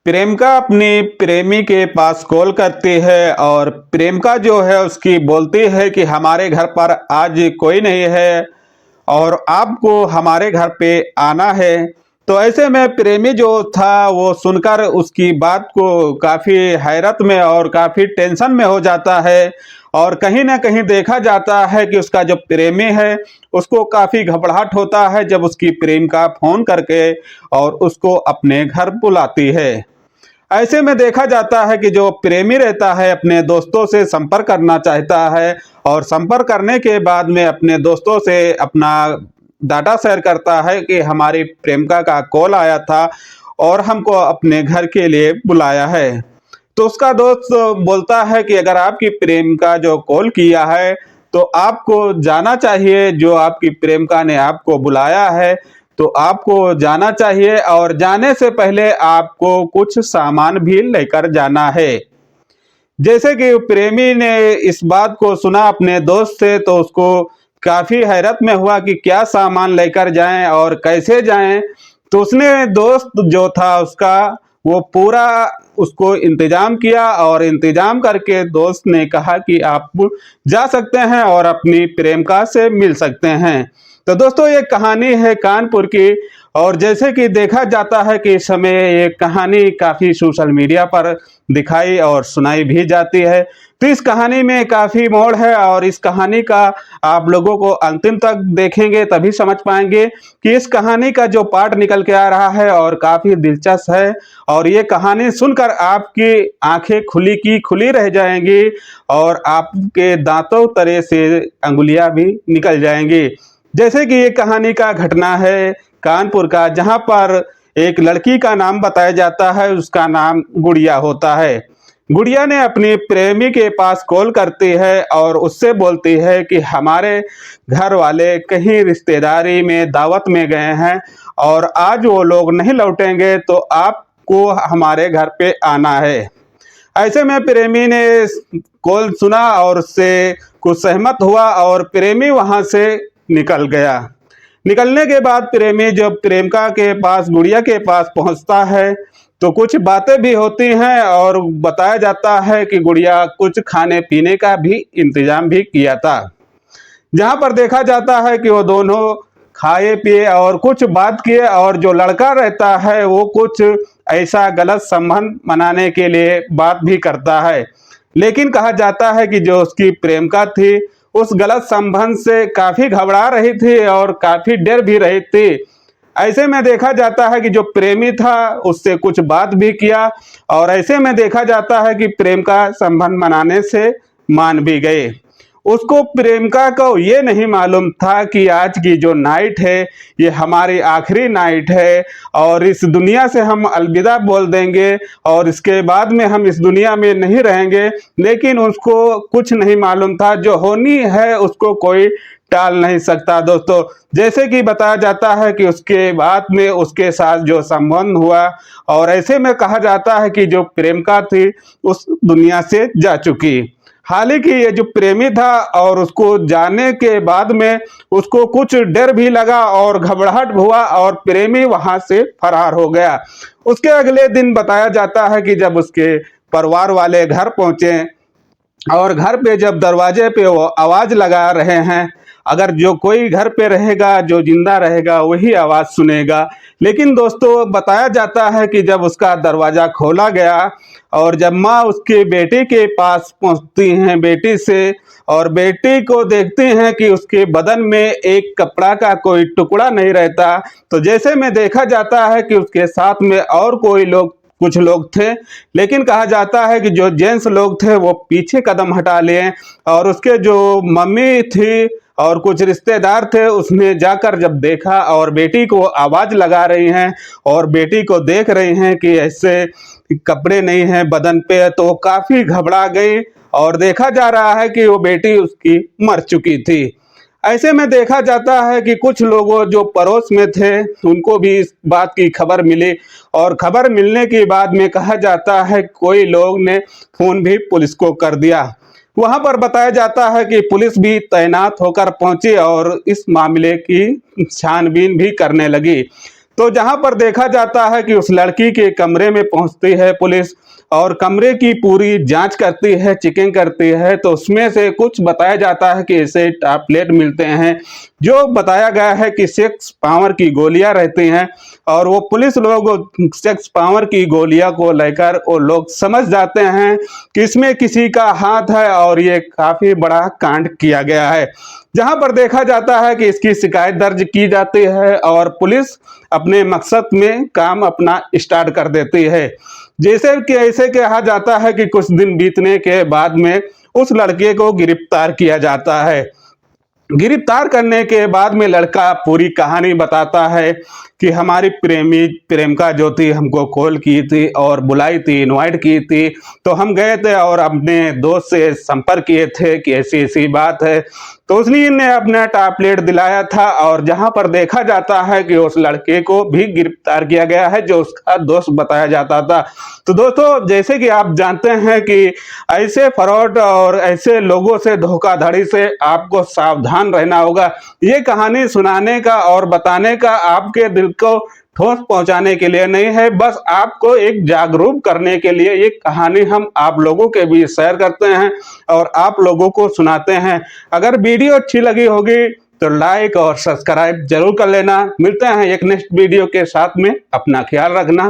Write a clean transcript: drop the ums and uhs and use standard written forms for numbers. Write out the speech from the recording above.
प्रेमिका अपनी प्रेमी के पास कॉल करती है और प्रेमिका जो है उसकी बोलती है कि हमारे घर पर आज कोई नहीं है और आपको हमारे घर पे आना है। तो ऐसे में प्रेमी जो था वो सुनकर उसकी बात को काफ़ी हैरत में और काफ़ी टेंशन में हो जाता है। और कहीं ना कहीं देखा जाता है कि उसका जो प्रेमी है उसको काफ़ी घबराहट होता है जब उसकी प्रेमिका फ़ोन करके और उसको अपने घर बुलाती है। ऐसे में देखा जाता है कि जो प्रेमी रहता है अपने दोस्तों से संपर्क करना चाहता है और संपर्क करने के बाद में अपने दोस्तों से अपना डाटा शेयर करता है कि हमारी प्रेमिका का कॉल आया था और हमको अपने घर के लिए बुलाया है। तो उसका दोस्त बोलता है कि अगर आपकी प्रेमिका जो कॉल किया है तो आपको जाना चाहिए, जो आपकी प्रेमिका ने आपको बुलाया है तो आपको जाना चाहिए और जाने से पहले आपको कुछ सामान भी लेकर जाना है। जैसे कि प्रेमी ने इस बात को सुना अपने दोस्त से तो उसको काफी हैरत में हुआ कि क्या सामान लेकर जाएं और कैसे जाएं। तो उसने दोस्त जो था उसका वो पूरा उसको इंतजाम किया और इंतजाम करके दोस्त ने कहा कि आप जा सकते हैं और अपनी प्रेमिका से मिल सकते हैं। तो दोस्तों ये कहानी है कानपुर की और जैसे कि देखा जाता है कि इस समय ये कहानी काफ़ी सोशल मीडिया पर दिखाई और सुनाई भी जाती है। तो इस कहानी में काफ़ी मोड़ है और इस कहानी का आप लोगों को अंतिम तक देखेंगे तभी समझ पाएंगे कि इस कहानी का जो पार्ट निकल के आ रहा है और काफ़ी दिलचस्प है। और ये कहानी सुनकर आपकी आंखें खुली की खुली रह जाएंगी और आपके दांतों तले से अंगुलियां भी निकल जाएंगी। जैसे कि ये कहानी का घटना है कानपुर का, जहां पर एक लड़की का नाम बताया जाता है, उसका नाम गुड़िया होता है। गुड़िया ने अपनी प्रेमी के पास कॉल करती है और उससे बोलती है कि हमारे घर वाले कहीं रिश्तेदारी में दावत में गए हैं और आज वो लोग नहीं लौटेंगे तो आपको हमारे घर पे आना है। ऐसे में प्रेमी ने कॉल सुना और उससे कुछ सहमत हुआ और प्रेमी वहां से निकल गया। निकलने के बाद प्रेमी जब प्रेमिका के पास गुड़िया के पास पहुंचता है तो कुछ बातें भी होती हैं और बताया जाता है कि गुड़िया कुछ खाने पीने का भी इंतजाम भी किया था, जहां पर देखा जाता है कि वो दोनों खाए पिए और कुछ बात किए और जो लड़का रहता है वो कुछ ऐसा गलत संबंध मनाने के लिए बात भी करता है। लेकिन कहा जाता है कि जो उसकी प्रेमिका थी उस गलत संबंध से काफी घबरा रही थी और काफी डर भी रही थी। ऐसे में देखा जाता है कि जो प्रेमी था उससे कुछ बात भी किया और ऐसे में देखा जाता है कि प्रेमिका संबंध मनाने से मान भी गए। उसको प्रेमिका को ये नहीं मालूम था कि आज की जो नाइट है ये हमारी आखिरी नाइट है और इस दुनिया से हम अलविदा बोल देंगे और इसके बाद में हम इस दुनिया में नहीं रहेंगे। लेकिन उसको कुछ नहीं मालूम था, जो होनी है उसको कोई टाल नहीं सकता। दोस्तों जैसे कि बताया जाता है कि उसके बाद में उसके साथ जो संबंध हुआ और ऐसे में कहा जाता है कि जो प्रेमिका थी उस दुनिया से जा चुकी। हालांकि ये जो प्रेमी था और उसको जाने के बाद में उसको कुछ डर भी लगा और घबराहट हुआ और प्रेमी वहां से फरार हो गया। उसके अगले दिन बताया जाता है कि जब उसके परिवार वाले घर पहुंचे और घर पे जब दरवाजे पे वो आवाज लगा रहे हैं, अगर जो कोई घर पे रहेगा जो जिंदा रहेगा वही आवाज सुनेगा। लेकिन दोस्तों बताया जाता है कि जब उसका दरवाजा खोला गया और जब माँ उसकी बेटी के पास पहुंचती हैं बेटी से और बेटी को देखती हैं कि उसके बदन में एक कपड़ा का कोई टुकड़ा नहीं रहता, तो जैसे में देखा जाता है कि उसके साथ में और कोई लोग कुछ लोग थे। लेकिन कहा जाता है कि जो जेंट्स लोग थे वो पीछे कदम हटा लिए और उसके जो मम्मी थी और कुछ रिश्तेदार थे उसने जाकर जब देखा और बेटी को आवाज लगा रही हैं और बेटी को देख रही हैं कि ऐसे कपड़े नहीं हैं बदन पे, तो वो काफी घबरा गई और देखा जा रहा है कि वो बेटी उसकी मर चुकी थी। ऐसे में देखा जाता है कि कुछ लोगों जो पड़ोस में थे उनको भी इस बात की खबर मिली और खबर मिलने के बाद में कहा जाता है कोई लोग ने फोन भी पुलिस को कर दिया। वहां पर बताया जाता है कि पुलिस भी तैनात होकर पहुंची और इस मामले की छानबीन भी करने लगी। तो जहां पर देखा जाता है कि उस लड़की के कमरे में पहुंचती है पुलिस और कमरे की पूरी जांच करती है, चेकिंग करती है, तो उसमें से कुछ बताया जाता है कि इसे टैबलेट मिलते हैं, जो बताया गया है कि सेक्स पावर की गोलियां रहती हैं। और वो पुलिस लोग सेक्स पावर की गोलियां को लेकर वो लोग समझ जाते हैं कि इसमें किसी का हाथ है और ये काफी बड़ा कांड किया गया है। जहां पर देखा जाता है कि इसकी शिकायत दर्ज की जाती है और पुलिस अपने मकसद में काम अपना स्टार्ट कर देती है। जैसे कि ऐसे कहा जाता है कि कुछ दिन बीतने के बाद में उस लड़के को गिरफ्तार किया जाता है। गिरफ्तार करने के बाद में लड़का पूरी कहानी बताता है कि हमारी प्रेमिका जो थी हमको कॉल की थी और बुलाई थी, इनवाइट की थी, तो हम गए थे और अपने दोस्त से संपर्क किए थे कि ऐसी ऐसी बात है, तो उसने ने अपना टैबलेट दिलाया था। और जहां पर देखा जाता है कि उस लड़के को भी गिरफ्तार किया गया है जो उसका दोस्त बताया जाता था। तो दोस्तों, जैसे कि आप जानते हैं कि ऐसे फ्रॉड और ऐसे लोगों से धोखाधड़ी से आपको सावधान रहना होगा। ये कहानी सुनाने का और बताने का आपके दिल को ठोस पहुंचाने के लिए नहीं है, बस आपको एक जागरूक करने के लिए ये कहानी हम आप लोगों के बीच शेयर करते हैं और आप लोगों को सुनाते हैं। अगर वीडियो अच्छी लगी होगी तो लाइक और सब्सक्राइब जरूर कर लेना। मिलते हैं एक नेक्स्ट वीडियो के साथ में, अपना ख्याल रखना।